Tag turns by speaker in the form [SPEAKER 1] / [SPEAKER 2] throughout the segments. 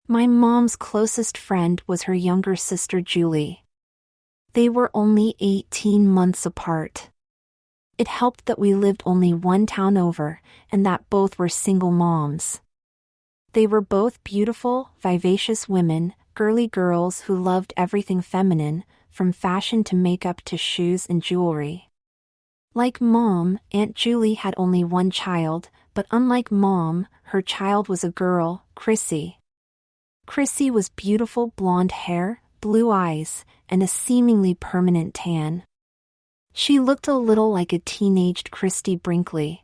[SPEAKER 1] My mom's closest friend was her younger sister Julie. They were only 18 months apart. It helped that we lived only one town over, and that both were single moms. They were both beautiful, vivacious women, girly girls who loved everything feminine, from fashion to makeup to shoes and jewelry. Like Mom, Aunt Julie had only one child, but unlike Mom, her child was a girl, Chrissy. Chrissy was beautiful blonde hair, blue eyes, and a seemingly permanent tan. She looked a little like a teenaged Christy Brinkley.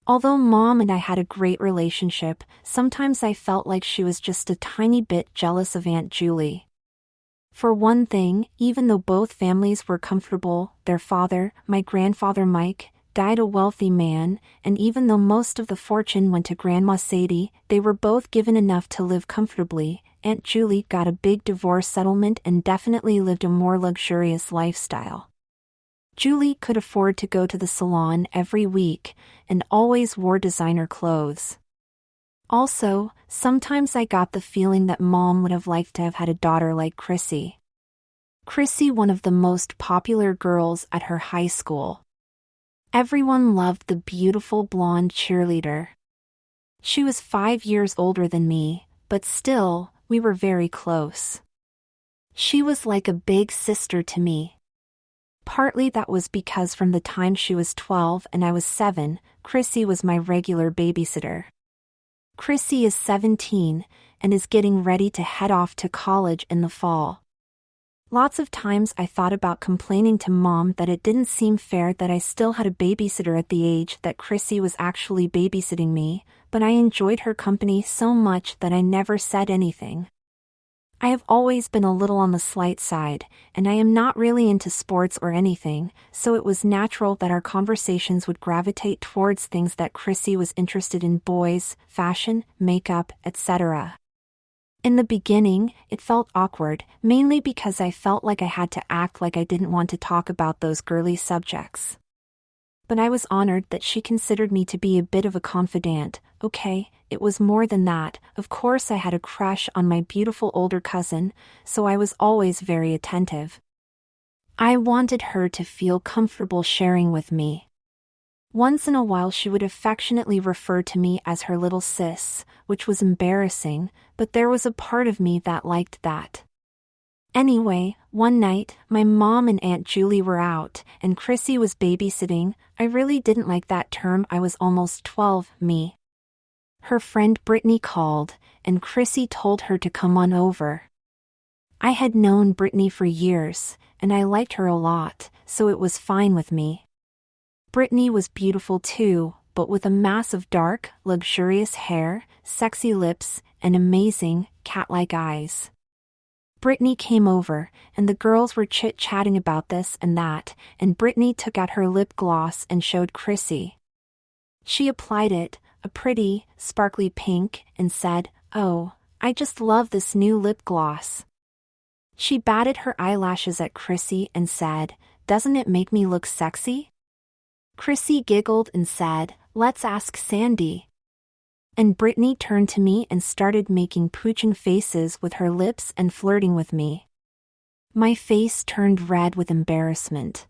[SPEAKER 1] Although Mom and I had a great relationship, sometimes I felt like she was just a tiny bit jealous of Aunt Julie. For one thing, even though both families were comfortable, their father, my grandfather Mike, died a wealthy man, and even though most of the fortune went to Grandma Sadie, they were both given enough to live comfortably. Aunt Julie got a big divorce settlement and definitely lived a more luxurious lifestyle. Julie could afford to go to the salon every week, and always wore designer clothes. Also, sometimes I got the feeling that Mom would have liked to have had a daughter like Chrissy. Chrissy, one of the most popular girls at her high school. Everyone loved the beautiful blonde cheerleader. She was 5 years older than me, but still, we were very close. She was like a big sister to me. Partly that was because from the time she was 12 and I was 7, Chrissy was my regular babysitter. Chrissy is 17 and is getting ready to head off to college in the fall. Lots of times I thought about complaining to Mom that it didn't seem fair that I still had a babysitter at the age that Chrissy was actually babysitting me, but I enjoyed her company so much that I never said anything. I have always been a little on the slight side, and I am not really into sports or anything, so it was natural that our conversations would gravitate towards things that Chrissy was interested in: boys, fashion, makeup, etc. In the beginning, it felt awkward, mainly because I felt like I had to act like I didn't want to talk about those girly subjects. But I was honored that she considered me to be a bit of a confidant. Okay, it was more than that. Of course I had a crush on my beautiful older cousin, so I was always very attentive. I wanted her to feel comfortable sharing with me. Once in a while she would affectionately refer to me as her little sis, which was embarrassing, but there was a part of me that liked that. Anyway, one night, my mom and Aunt Julie were out, and Chrissy was babysitting. I really didn't like that term. I was almost 12, me. Her friend Brittany called, and Chrissy told her to come on over. I had known Brittany for years, and I liked her a lot, so it was fine with me. Brittany was beautiful too, but with a mass of dark, luxurious hair, sexy lips, and amazing, cat-like eyes. Brittany came over, and the girls were chit-chatting about this and that, and Brittany took out her lip gloss and showed Chrissy. She applied it, a pretty, sparkly pink, and said, "Oh, I just love this new lip gloss." She batted her eyelashes at Chrissy and said, "Doesn't it make me look sexy?" Chrissy giggled and said, "Let's ask Sandy." And Brittany turned to me and started making pooching faces with her lips and flirting with me. My face turned red with embarrassment.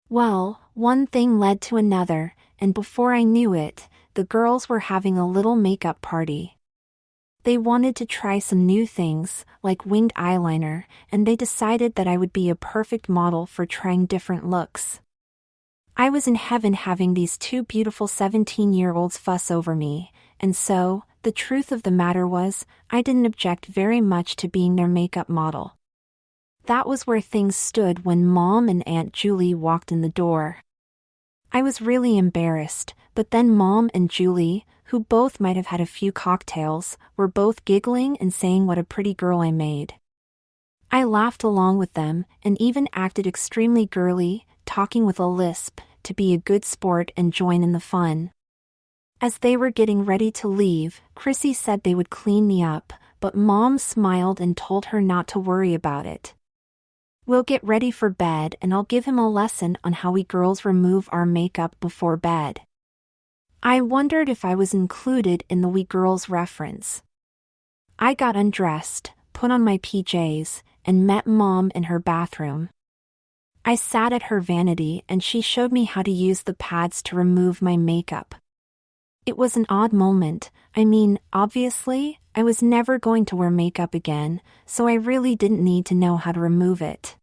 [SPEAKER 1] Well, one thing led to another, and before I knew it, the girls were having a little makeup party. They wanted to try some new things, like winged eyeliner, and they decided that I would be a perfect model for trying different looks. I was in heaven having these two beautiful 17-year-olds fuss over me, and so, the truth of the matter was, I didn't object very much to being their makeup model. That was where things stood when Mom and Aunt Julie walked in the door. I was really embarrassed, but then Mom and Julie, who both might have had a few cocktails, were both giggling and saying what a pretty girl I made. I laughed along with them, and even acted extremely girly, talking with a lisp, to be a good sport and join in the fun. As they were getting ready to leave, Chrissy said they would clean me up, but Mom smiled and told her not to worry about it. "We'll get ready for bed and I'll give him a lesson on how we girls remove our makeup before bed." I wondered if I was included in the we girls reference. I got undressed, put on my PJs, and met Mom in her bathroom. I sat at her vanity and she showed me how to use the pads to remove my makeup. It was an odd moment. I mean, obviously, I was never going to wear makeup again, so I really didn't need to know how to remove it.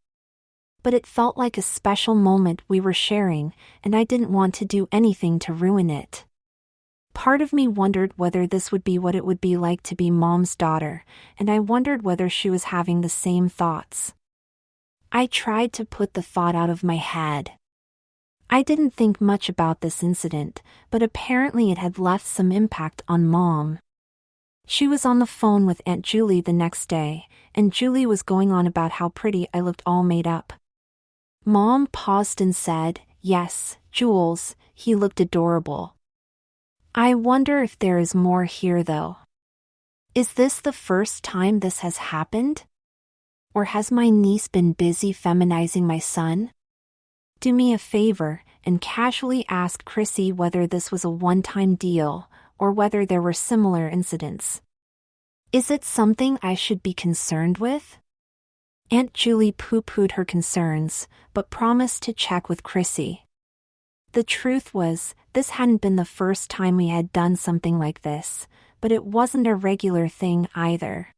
[SPEAKER 1] But it felt like a special moment we were sharing, and I didn't want to do anything to ruin it. Part of me wondered whether this would be what it would be like to be Mom's daughter, and I wondered whether she was having the same thoughts. I tried to put the thought out of my head. I didn't think much about this incident, but apparently it had left some impact on Mom. She was on the phone with Aunt Julie the next day, and Julie was going on about how pretty I looked all made up. Mom paused and said, "Yes, Jules, he looked adorable." I wonder if there is more here though. Is this the first time this has happened? Or has my niece been busy feminizing my son? Do me a favor and casually ask Chrissy whether this was a one-time deal, or whether there were similar incidents. Is it something I should be concerned with? Aunt Julie pooh-poohed her concerns, but promised to check with Chrissy. The truth was, this hadn't been the first time we had done something like this, but it wasn't a regular thing either.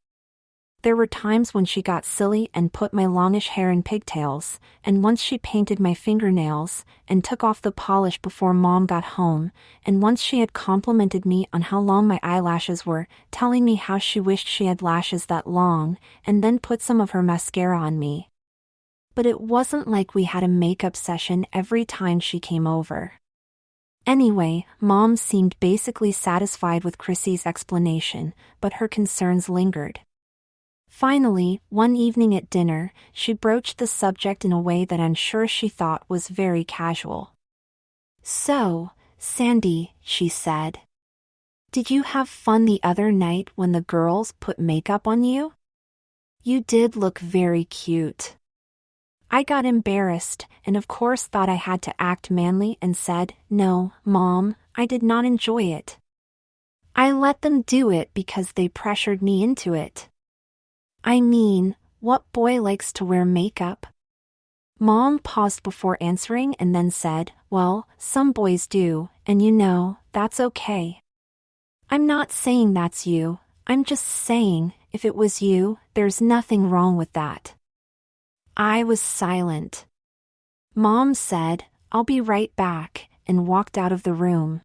[SPEAKER 1] There were times when she got silly and put my longish hair in pigtails, and once she painted my fingernails, and took off the polish before Mom got home, and once she had complimented me on how long my eyelashes were, telling me how she wished she had lashes that long, and then put some of her mascara on me. But it wasn't like we had a makeup session every time she came over. Anyway, Mom seemed basically satisfied with Chrissy's explanation, but her concerns lingered. Finally, one evening at dinner, she broached the subject in a way that I'm sure she thought was very casual. "So, Sandy," she said, "did you have fun the other night when the girls put makeup on you? You did look very cute." I got embarrassed and of course thought I had to act manly and said, "No, Mom, I did not enjoy it. I let them do it because they pressured me into it. I mean, what boy likes to wear makeup?" Mom paused before answering and then said, "Well, some boys do, and you know, that's okay. I'm not saying that's you, I'm just saying, if it was you, there's nothing wrong with that." I was silent. Mom said, "I'll be right back," and walked out of the room.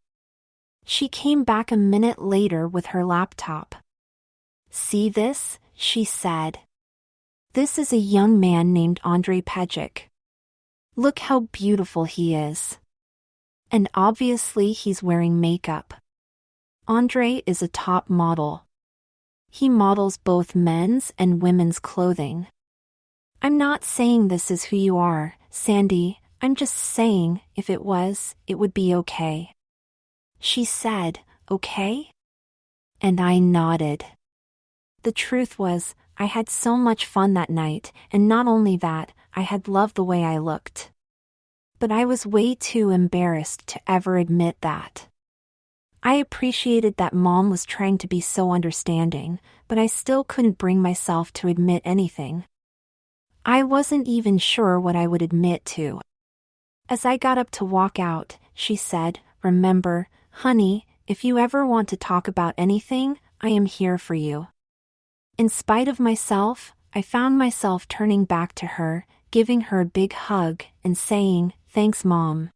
[SPEAKER 1] She came back a minute later with her laptop. "See this?" she said. "This is a young man named Andre Pejic. Look how beautiful he is. And obviously he's wearing makeup. Andre is a top model. He models both men's and women's clothing. I'm not saying this is who you are, Sandy, I'm just saying, if it was, it would be okay." She said, "Okay?" And I nodded. The truth was, I had so much fun that night, and not only that, I had loved the way I looked. But I was way too embarrassed to ever admit that. I appreciated that Mom was trying to be so understanding, but I still couldn't bring myself to admit anything. I wasn't even sure what I would admit to. As I got up to walk out, she said, "Remember, honey, if you ever want to talk about anything, I am here for you." In spite of myself, I found myself turning back to her, giving her a big hug, and saying, "Thanks, Mom."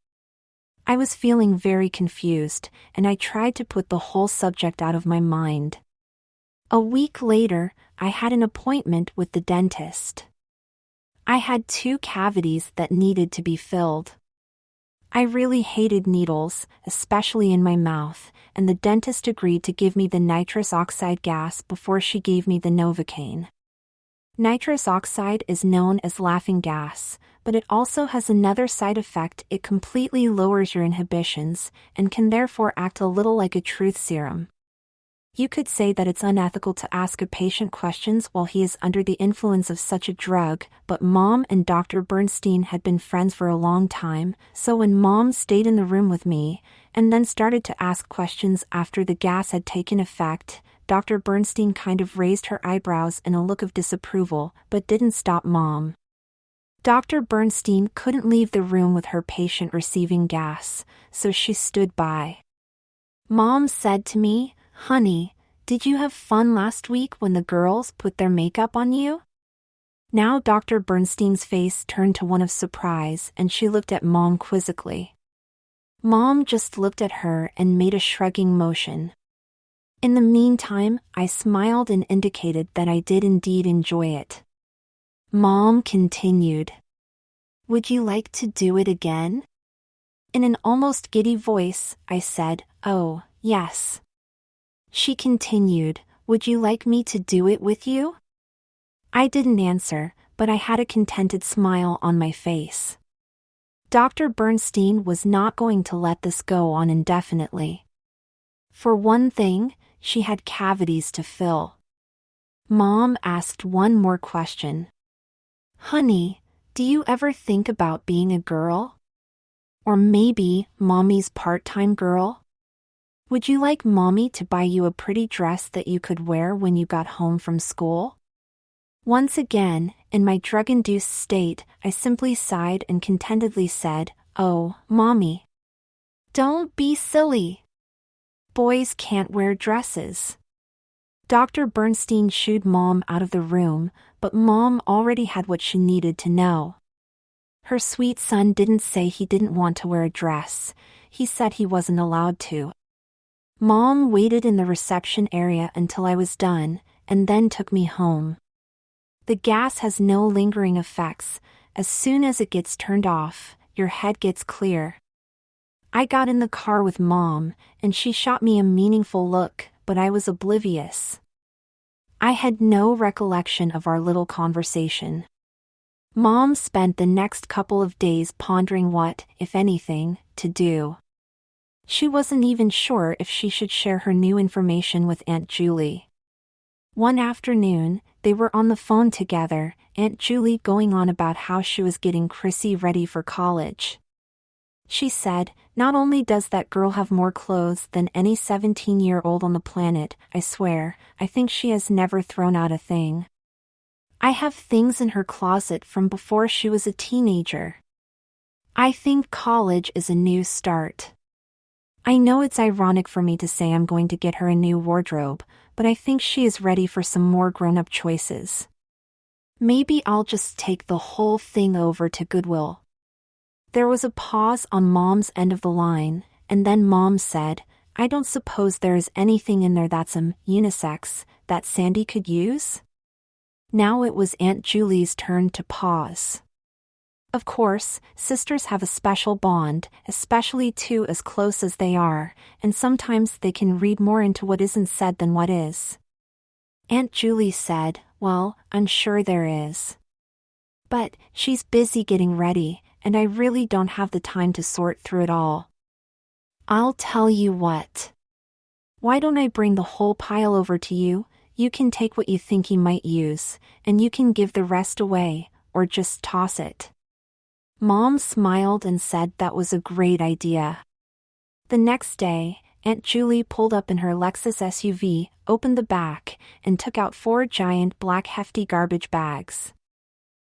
[SPEAKER 1] I was feeling very confused, and I tried to put the whole subject out of my mind. A week later, I had an appointment with the dentist. I had 2 cavities that needed to be filled. I really hated needles, especially in my mouth, and the dentist agreed to give me the nitrous oxide gas before she gave me the Novocaine. Nitrous oxide is known as laughing gas, but it also has another side effect: it completely lowers your inhibitions, and can therefore act a little like a truth serum. You could say that it's unethical to ask a patient questions while he is under the influence of such a drug, but Mom and Dr. Bernstein had been friends for a long time, so when Mom stayed in the room with me, and then started to ask questions after the gas had taken effect, Dr. Bernstein kind of raised her eyebrows in a look of disapproval, but didn't stop Mom. Dr. Bernstein couldn't leave the room with her patient receiving gas, so she stood by. Mom said to me, "Honey, did you have fun last week when the girls put their makeup on you?" Now Dr. Bernstein's face turned to one of surprise and she looked at Mom quizzically. Mom just looked at her and made a shrugging motion. In the meantime, I smiled and indicated that I did indeed enjoy it. Mom continued. "Would you like to do it again?" In an almost giddy voice, I said, "Oh, yes." She continued, "Would you like me to do it with you?" I didn't answer, but I had a contented smile on my face. Dr. Bernstein was not going to let this go on indefinitely. For one thing, she had cavities to fill. Mom asked one more question. "Honey, do you ever think about being a girl? Or maybe Mommy's part-time girl? Would you like Mommy to buy you a pretty dress that you could wear when you got home from school?" Once again, in my drug-induced state, I simply sighed and contentedly said, "Oh, Mommy. Don't be silly. Boys can't wear dresses." Dr. Bernstein shooed Mom out of the room, but Mom already had what she needed to know. Her sweet son didn't say he didn't want to wear a dress, he said he wasn't allowed to. Mom waited in the reception area until I was done, and then took me home. The gas has no lingering effects. As soon as it gets turned off, your head gets clear. I got in the car with Mom, and she shot me a meaningful look, but I was oblivious. I had no recollection of our little conversation. Mom spent the next couple of days pondering what, if anything, to do. She wasn't even sure if she should share her new information with Aunt Julie. One afternoon, they were on the phone together, Aunt Julie going on about how she was getting Chrissy ready for college. She said, "Not only does that girl have more clothes than any 17-year-old on the planet, I swear, I think she has never thrown out a thing. I have things in her closet from before she was a teenager. I think college is a new start." I know it's ironic for me to say I'm going to get her a new wardrobe, but I think she is ready for some more grown-up choices. Maybe I'll just take the whole thing over to Goodwill. There was a pause on Mom's end of the line, and then Mom said, "I don't suppose there is anything in there that's unisex that Sandy could use?" Now it was Aunt Julie's turn to pause. Of course, sisters have a special bond, especially two as close as they are, and sometimes they can read more into what isn't said than what is. Aunt Julie said, "Well, I'm sure there is. But she's busy getting ready, and I really don't have the time to sort through it all. I'll tell you what. Why don't I bring the whole pile over to you? You can take what you think you might use, and you can give the rest away, or just toss it." Mom smiled and said that was a great idea. The next day, Aunt Julie pulled up in her Lexus SUV, opened the back, and took out 4 giant black hefty garbage bags.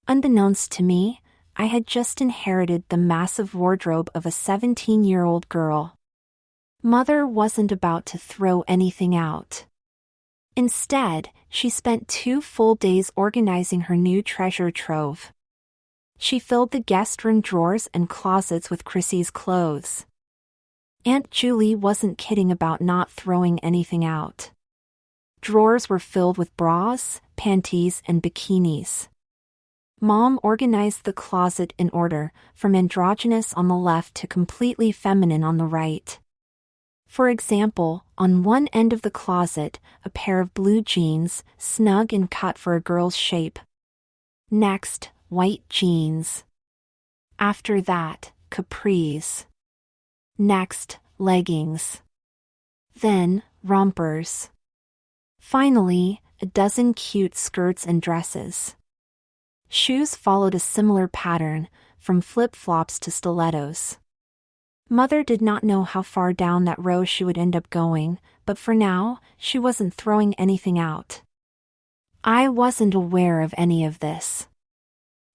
[SPEAKER 1] Unbeknownst to me, I had just inherited the massive wardrobe of a 17-year-old girl. Mother wasn't about to throw anything out. Instead, she spent 2 full days organizing her new treasure trove. She filled the guest room drawers and closets with Chrissy's clothes. Aunt Julie wasn't kidding about not throwing anything out. Drawers were filled with bras, panties, and bikinis. Mom organized the closet in order, from androgynous on the left to completely feminine on the right. For example, on one end of the closet, a pair of blue jeans, snug and cut for a girl's shape. Next, white jeans. After that, capris. Next, leggings. Then, rompers. Finally, a dozen cute skirts and dresses. Shoes followed a similar pattern, from flip-flops to stilettos. Mother did not know how far down that row she would end up going, but for now, she wasn't throwing anything out. I wasn't aware of any of this.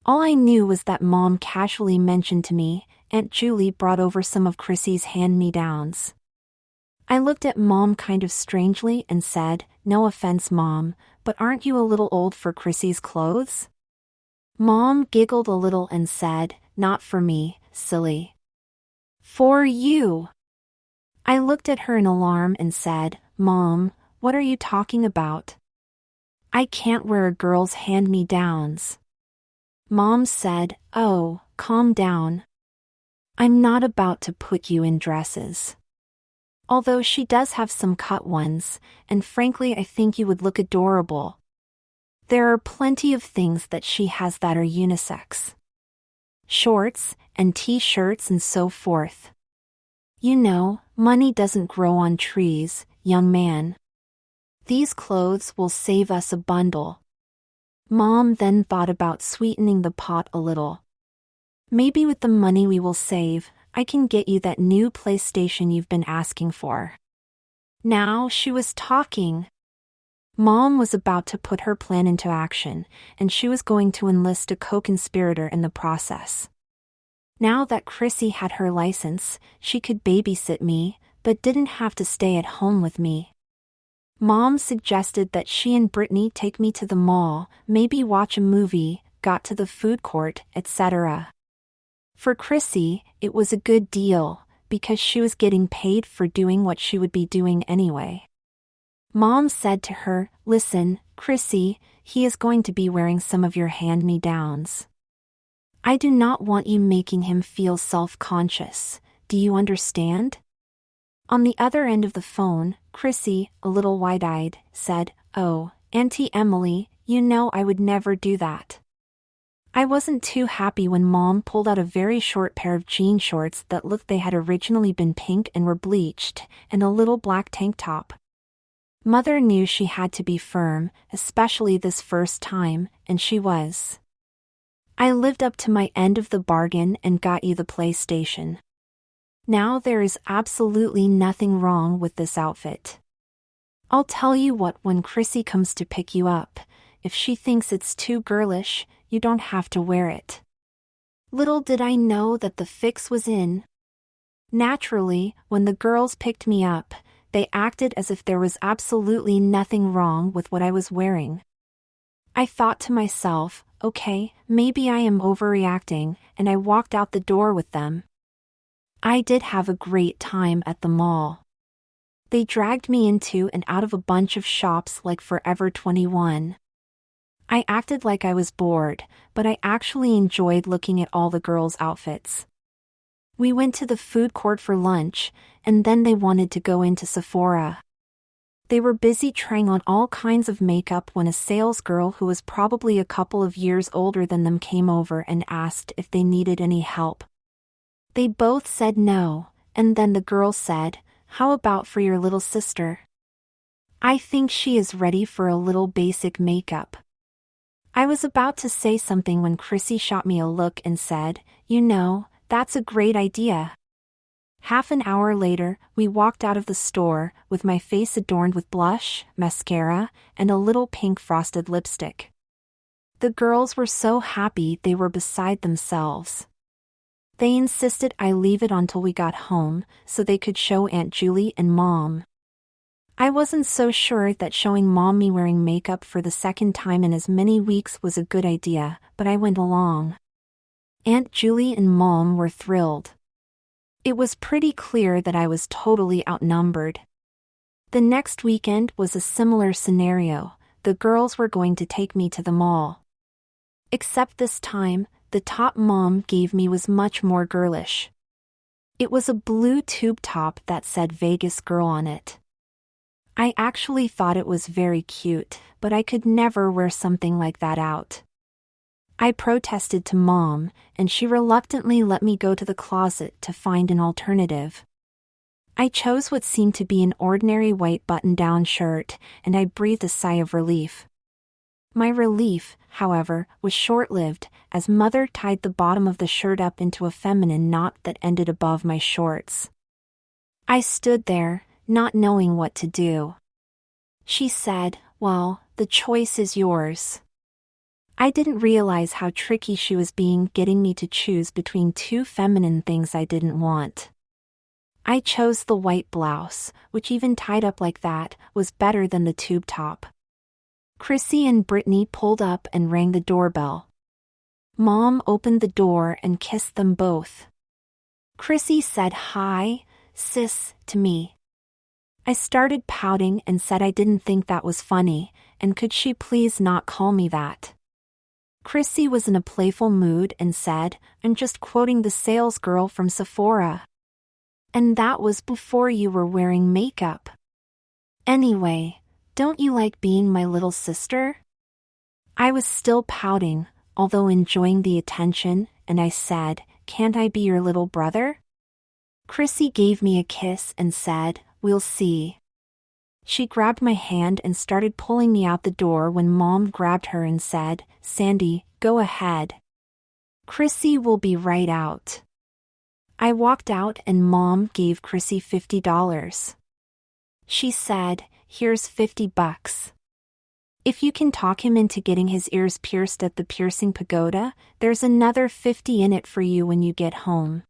[SPEAKER 1] All I knew was that Mom casually mentioned to me, Aunt Julie brought over some of Chrissy's hand-me-downs. I looked at Mom kind of strangely and said, "No offense, Mom, but aren't you a little old for Chrissy's clothes?" Mom giggled a little and said, "Not for me, silly. For you." I looked at her in alarm and said, "Mom, what are you talking about? I can't wear a girl's hand-me-downs." Mom said, "Oh, calm down. I'm not about to put you in dresses. Although she does have some cut ones, and frankly I think you would look adorable. There are plenty of things that she has that are unisex. Shorts, and t-shirts and so forth. You know, money doesn't grow on trees, young man. These clothes will save us a bundle." Mom then thought about sweetening the pot a little. "Maybe with the money we will save, I can get you that new PlayStation you've been asking for." Now she was talking. Mom was about to put her plan into action, and she was going to enlist a co-conspirator in the process. Now that Chrissy had her license, she could babysit me, but didn't have to stay at home with me. Mom suggested that she and Brittany take me to the mall, maybe watch a movie, got to the food court, etc. For Chrissy, it was a good deal, because she was getting paid for doing what she would be doing anyway. Mom said to her, "Listen, Chrissy, he is going to be wearing some of your hand-me-downs. I do not want you making him feel self-conscious, do you understand?" On the other end of the phone, Chrissy, a little wide-eyed, said, "Oh, Auntie Emily, you know I would never do that." I wasn't too happy when Mom pulled out a very short pair of jean shorts that looked they had originally been pink and were bleached, and a little black tank top. Mother knew she had to be firm, especially this first time, and she was. "I lived up to my end of the bargain and got you the PlayStation. Now there is absolutely nothing wrong with this outfit. I'll tell you what, when Chrissy comes to pick you up, if she thinks it's too girlish, you don't have to wear it." Little did I know that the fix was in. Naturally, when the girls picked me up, they acted as if there was absolutely nothing wrong with what I was wearing. I thought to myself, okay, maybe I am overreacting, and I walked out the door with them. I did have a great time at the mall. They dragged me into and out of a bunch of shops like Forever 21. I acted like I was bored, but I actually enjoyed looking at all the girls' outfits. We went to the food court for lunch, and then they wanted to go into Sephora. They were busy trying on all kinds of makeup when a salesgirl who was probably a couple of years older than them came over and asked if they needed any help. They both said no, and then the girl said, "How about for your little sister? I think she is ready for a little basic makeup." I was about to say something when Chrissy shot me a look and said, "You know, that's a great idea." Half an hour later, we walked out of the store, with my face adorned with blush, mascara, and a little pink frosted lipstick. The girls were so happy they were beside themselves. They insisted I leave it until we got home, so they could show Aunt Julie and Mom. I wasn't so sure that showing Mom me wearing makeup for the second time in as many weeks was a good idea, but I went along. Aunt Julie and Mom were thrilled. It was pretty clear that I was totally outnumbered. The next weekend was a similar scenario. The girls were going to take me to the mall. Except this time, the top Mom gave me was much more girlish. It was a blue tube top that said Vegas Girl on it. I actually thought it was very cute, but I could never wear something like that out. I protested to Mom, and she reluctantly let me go to the closet to find an alternative. I chose what seemed to be an ordinary white button-down shirt, and I breathed a sigh of relief. My relief, however, was short-lived, as Mother tied the bottom of the shirt up into a feminine knot that ended above my shorts. I stood there, not knowing what to do. She said, "Well, the choice is yours." I didn't realize how tricky she was being, getting me to choose between two feminine things I didn't want. I chose the white blouse, which even tied up like that, was better than the tube top. Chrissy and Brittany pulled up and rang the doorbell. Mom opened the door and kissed them both. Chrissy said, "Hi, sis," to me. I started pouting and said I didn't think that was funny, and could she please not call me that. Chrissy was in a playful mood and said, "I'm just quoting the sales girl from Sephora. And that was before you were wearing makeup. Anyway, don't you like being my little sister?" I was still pouting, although enjoying the attention, and I said, "Can't I be your little brother?" Chrissy gave me a kiss and said, "We'll see." She grabbed my hand and started pulling me out the door when Mom grabbed her and said, "Sandy, go ahead. Chrissy will be right out." I walked out and Mom gave Chrissy $50. She said, "Here's $50. If you can talk him into getting his ears pierced at the piercing pagoda, there's another $50 in it for you when you get home."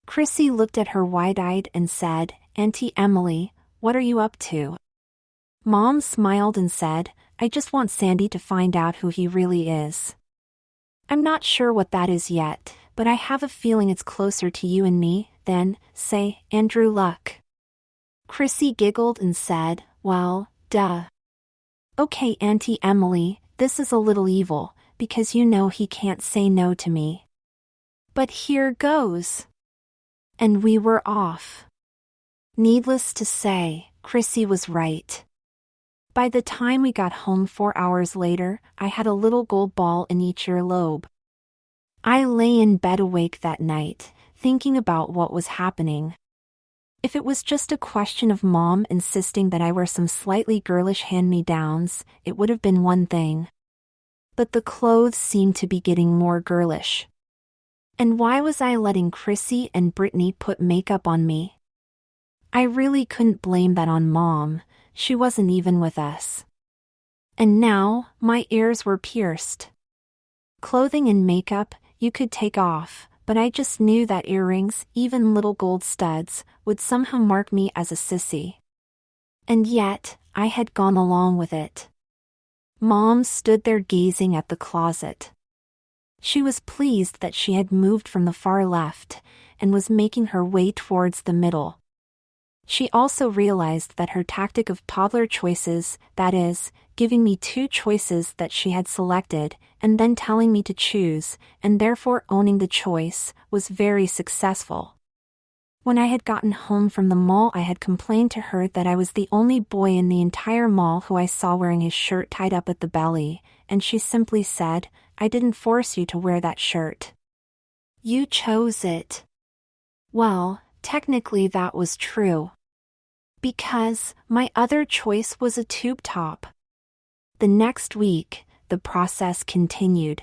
[SPEAKER 1] Chrissy looked at her wide-eyed and said, "Auntie Emily, what are you up to?" Mom smiled and said, "I just want Sandy to find out who he really is. I'm not sure what that is yet, but I have a feeling it's closer to you and me than, say, Andrew Luck." Chrissy giggled and said, "Well, duh. Okay, Auntie Emily, this is a little evil, because you know he can't say no to me. But here goes." And we were off. Needless to say, Chrissy was right. By the time we got home 4 hours later, I had a little gold ball in each earlobe. I lay in bed awake that night, thinking about what was happening. If it was just a question of Mom insisting that I wear some slightly girlish hand-me-downs, it would have been one thing. But the clothes seemed to be getting more girlish. And why was I letting Chrissy and Brittany put makeup on me? I really couldn't blame that on Mom, she wasn't even with us. And now, my ears were pierced. Clothing and makeup, you could take off, but I just knew that earrings, even little gold studs, would somehow mark me as a sissy. And yet, I had gone along with it. Mom stood there gazing at the closet. She was pleased that she had moved from the far left, and was making her way towards the middle. She also realized that her tactic of toddler choices, that is, giving me two choices that she had selected, and then telling me to choose, and therefore owning the choice, was very successful. When I had gotten home from the mall, I had complained to her that I was the only boy in the entire mall who I saw wearing his shirt tied up at the belly, and she simply said, "I didn't force you to wear that shirt. You chose it." Well, technically that was true. Because my other choice was a tube top. The next week, the process continued.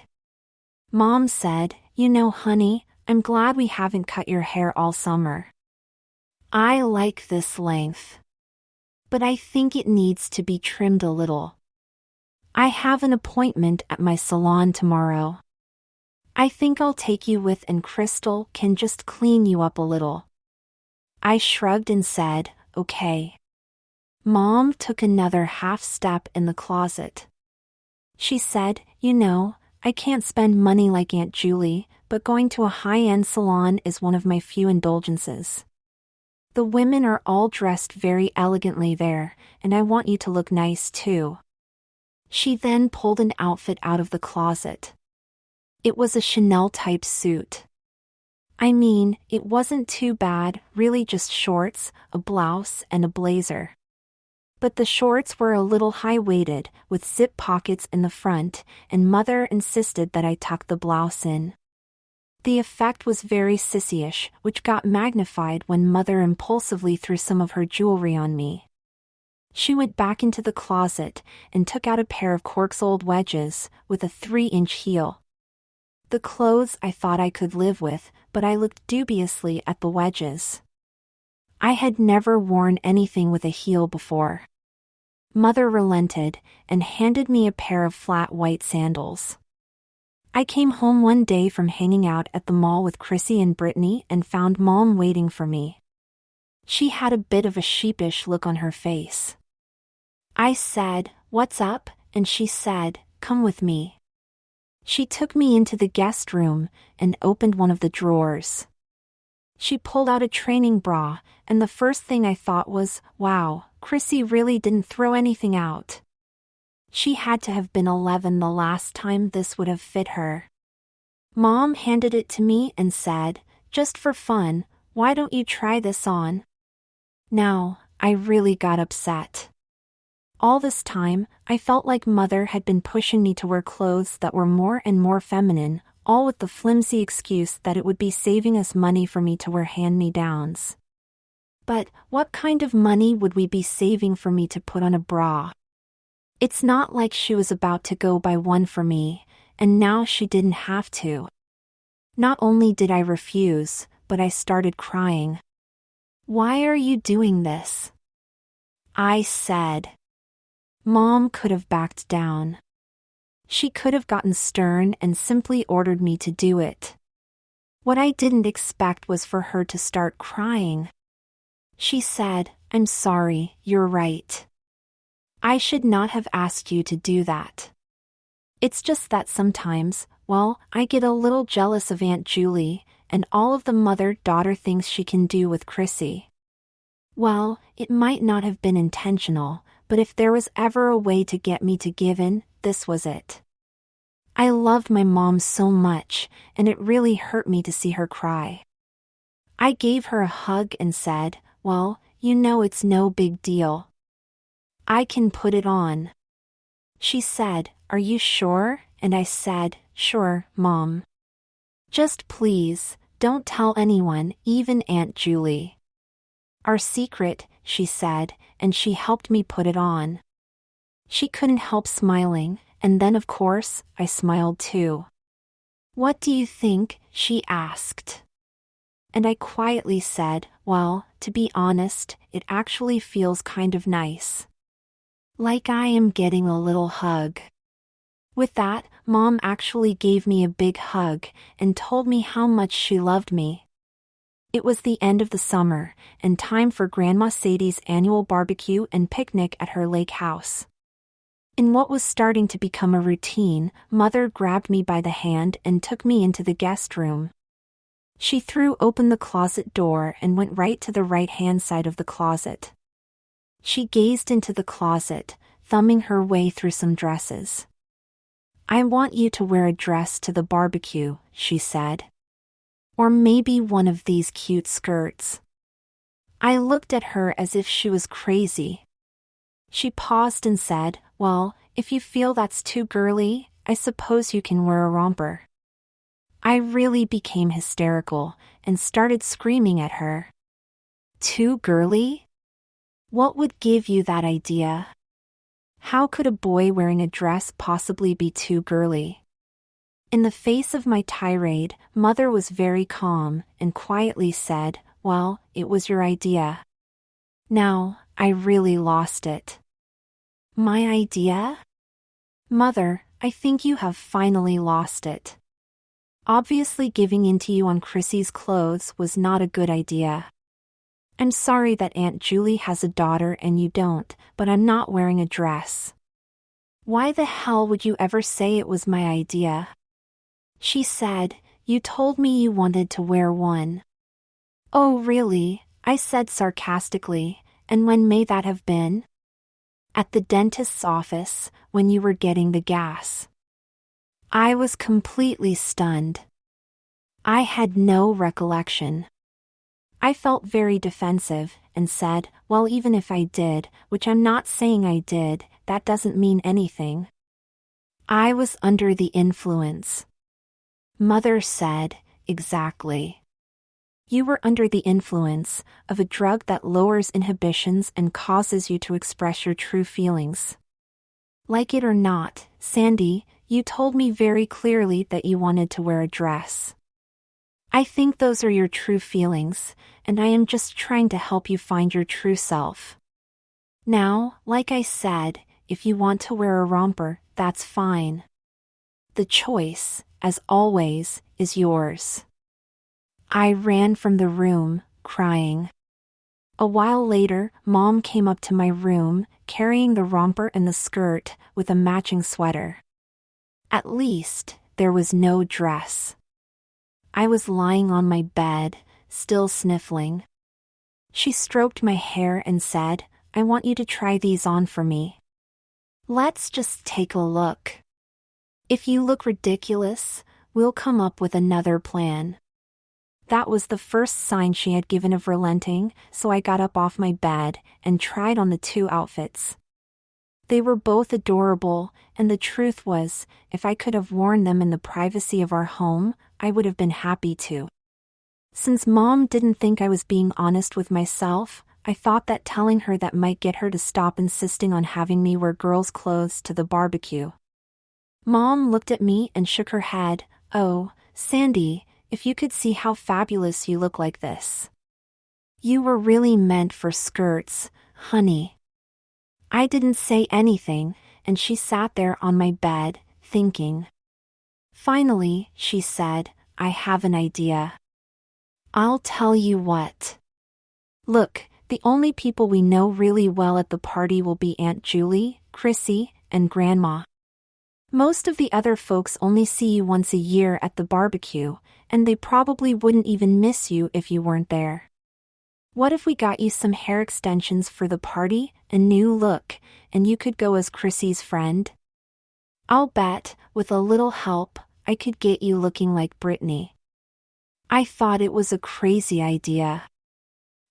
[SPEAKER 1] Mom said, "You know, honey, I'm glad we haven't cut your hair all summer. I like this length. But I think it needs to be trimmed a little. I have an appointment at my salon tomorrow. I think I'll take you with and Crystal can just clean you up a little." I shrugged and said, "Okay." Mom took another half step in the closet. She said, "You know, I can't spend money like Aunt Julie, but going to a high-end salon is one of my few indulgences. The women are all dressed very elegantly there, and I want you to look nice too." She then pulled an outfit out of the closet. It was a Chanel-type suit. I mean, it wasn't too bad, really just shorts, a blouse, and a blazer. But the shorts were a little high-waisted, with zip pockets in the front, and Mother insisted that I tuck the blouse in. The effect was very sissyish, which got magnified when Mother impulsively threw some of her jewelry on me. She went back into the closet and took out a pair of Cork's old wedges, with a 3-inch heel. The clothes I thought I could live with, but I looked dubiously at the wedges. I had never worn anything with a heel before. Mother relented and handed me a pair of flat white sandals. I came home one day from hanging out at the mall with Chrissy and Brittany and found Mom waiting for me. She had a bit of a sheepish look on her face. I said, "What's up?" and she said, "Come with me." She took me into the guest room and opened one of the drawers. She pulled out a training bra, and the first thing I thought was, wow, Chrissy really didn't throw anything out. She had to have been 11 the last time this would have fit her. Mom handed it to me and said, "Just for fun, why don't you try this on?" Now, I really got upset. All this time, I felt like Mother had been pushing me to wear clothes that were more and more feminine, all with the flimsy excuse that it would be saving us money for me to wear hand-me-downs. But what kind of money would we be saving for me to put on a bra? It's not like she was about to go buy one for me, and now she didn't have to. Not only did I refuse, but I started crying. "Why are you doing this?" I said. Mom could have backed down. She could have gotten stern and simply ordered me to do it. What I didn't expect was for her to start crying. She said, "I'm sorry, you're right. I should not have asked you to do that. It's just that sometimes, well, I get a little jealous of Aunt Julie and all of the mother-daughter things she can do with Chrissy. Well, it might not have been intentional, but if there was ever a way to get me to give in, this was it." I loved my mom so much, and it really hurt me to see her cry. I gave her a hug and said, "Well, you know it's no big deal. I can put it on." She said, "Are you sure?" And I said, "Sure, Mom. Just please, don't tell anyone, even Aunt Julie." "Our secret," she said, and she helped me put it on. She couldn't help smiling, and then of course, I smiled too. "What do you think?" she asked. And I quietly said, "Well, to be honest, it actually feels kind of nice. Like I am getting a little hug." With that, Mom actually gave me a big hug and told me how much she loved me. It was the end of the summer, and time for Grandma Sadie's annual barbecue and picnic at her lake house. In what was starting to become a routine, Mother grabbed me by the hand and took me into the guest room. She threw open the closet door and went right to the right-hand side of the closet. She gazed into the closet, thumbing her way through some dresses. "I want you to wear a dress to the barbecue," she said. "Or maybe one of these cute skirts." I looked at her as if she was crazy. She paused and said, "Well, if you feel that's too girly, I suppose you can wear a romper." I really became hysterical and started screaming at her. "Too girly? What would give you that idea? How could a boy wearing a dress possibly be too girly?" In the face of my tirade, Mother was very calm and quietly said, "Well, it was your idea." Now, I really lost it. My idea? Mother, I think you have finally lost it. Obviously giving in to you on Chrissy's clothes was not a good idea. I'm sorry that Aunt Julie has a daughter and you don't, but I'm not wearing a dress. Why the hell would you ever say it was my idea? She said, "You told me you wanted to wear one." "Oh really?" I said sarcastically, "and when may that have been?" "At the dentist's office, when you were getting the gas." I was completely stunned. I had no recollection. I felt very defensive and said, "Well, even if I did, which I'm not saying I did, that doesn't mean anything. I was under the influence." Mother said, "Exactly. You were under the influence of a drug that lowers inhibitions and causes you to express your true feelings. Like it or not, Sandy, you told me very clearly that you wanted to wear a dress. I think those are your true feelings, and I am just trying to help you find your true self. Now, like I said, if you want to wear a romper, that's fine. The choice, as always, is yours." I ran from the room, crying. A while later, Mom came up to my room, carrying the romper and the skirt, with a matching sweater. At least, there was no dress. I was lying on my bed, still sniffling. She stroked my hair and said, "I want you to try these on for me. Let's just take a look. If you look ridiculous, we'll come up with another plan." That was the first sign she had given of relenting, so I got up off my bed and tried on the two outfits. They were both adorable, and the truth was, if I could have worn them in the privacy of our home, I would have been happy to. Since Mom didn't think I was being honest with myself, I thought that telling her that might get her to stop insisting on having me wear girls' clothes to the barbecue. Mom looked at me and shook her head. "Oh, Sandy, if you could see how fabulous you look like this. You were really meant for skirts, honey." I didn't say anything, and she sat there on my bed, thinking. Finally, she said, "I have an idea. I'll tell you what. Look, the only people we know really well at the party will be Aunt Julie, Chrissy, and Grandma. Most of the other folks only see you once a year at the barbecue, and they probably wouldn't even miss you if you weren't there. What if we got you some hair extensions for the party, a new look, and you could go as Chrissy's friend? I'll bet, with a little help, I could get you looking like Brittany." I thought it was a crazy idea.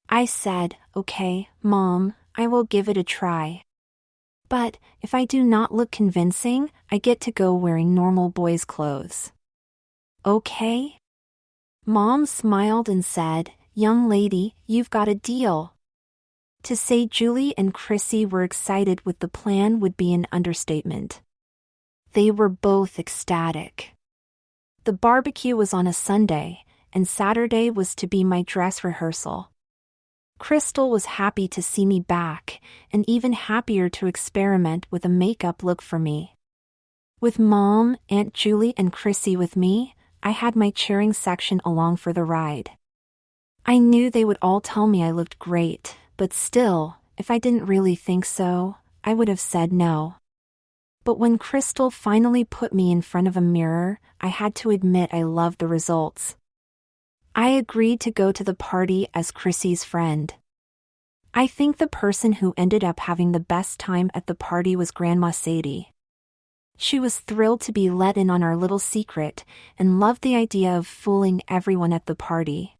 [SPEAKER 1] I said, "Okay, Mom, I will give it a try. But, if I do not look convincing, I get to go wearing normal boys' clothes. Okay?" Mom smiled and said, "Young lady, you've got a deal." To say Julie and Chrissy were excited with the plan would be an understatement. They were both ecstatic. The barbecue was on a Sunday, and Saturday was to be my dress rehearsal. Crystal was happy to see me back, and even happier to experiment with a makeup look for me. With Mom, Aunt Julie, and Chrissy with me, I had my cheering section along for the ride. I knew they would all tell me I looked great, but still, if I didn't really think so, I would have said no. But when Crystal finally put me in front of a mirror, I had to admit I loved the results. I agreed to go to the party as Chrissy's friend. I think the person who ended up having the best time at the party was Grandma Sadie. She was thrilled to be let in on our little secret, and loved the idea of fooling everyone at the party.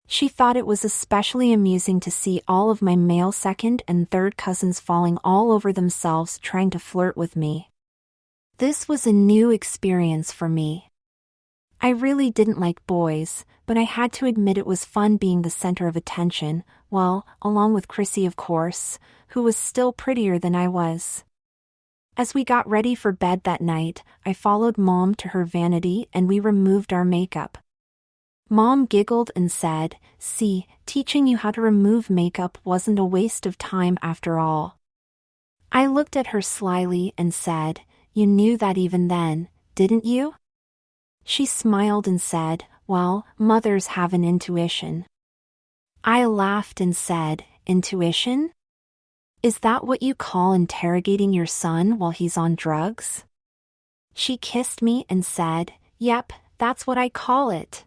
[SPEAKER 1] She thought it was especially amusing to see all of my male second and third cousins falling all over themselves trying to flirt with me. This was a new experience for me. I really didn't like boys, but I had to admit it was fun being the center of attention, well, along with Chrissy of course, who was still prettier than I was. As we got ready for bed that night, I followed Mom to her vanity and we removed our makeup. Mom giggled and said, "See, teaching you how to remove makeup wasn't a waste of time after all." I looked at her slyly and said, "You knew that even then, didn't you?" She smiled and said, "Well, mothers have an intuition." I laughed and said, "Intuition? Is that what you call interrogating your son while he's on drugs?" She kissed me and said, "Yep, that's what I call it."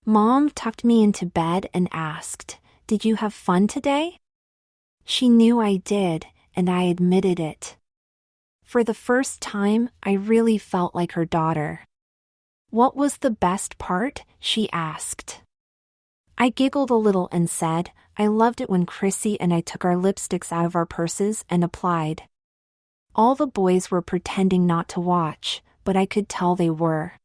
[SPEAKER 1] Mom tucked me into bed and asked, "Did you have fun today?" She knew I did, and I admitted it. For the first time, I really felt like her daughter. "What was the best part?" she asked. I giggled a little and said, "I loved it when Chrissy and I took our lipsticks out of our purses and applied." All the boys were pretending not to watch, but I could tell they were.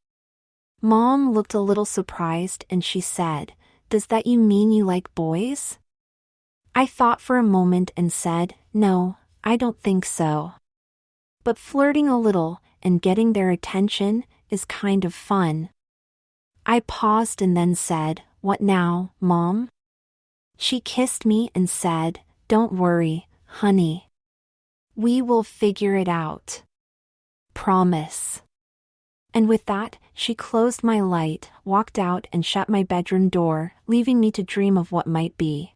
[SPEAKER 1] Mom looked a little surprised and she said, "Does that you mean you like boys?" I thought for a moment and said, "No, I don't think so. But flirting a little and getting their attention is kind of fun." I paused and then said, "What now, Mom?" She kissed me and said, "Don't worry, honey. We will figure it out. Promise." And with that, she closed my light, walked out and shut my bedroom door, leaving me to dream of what might be.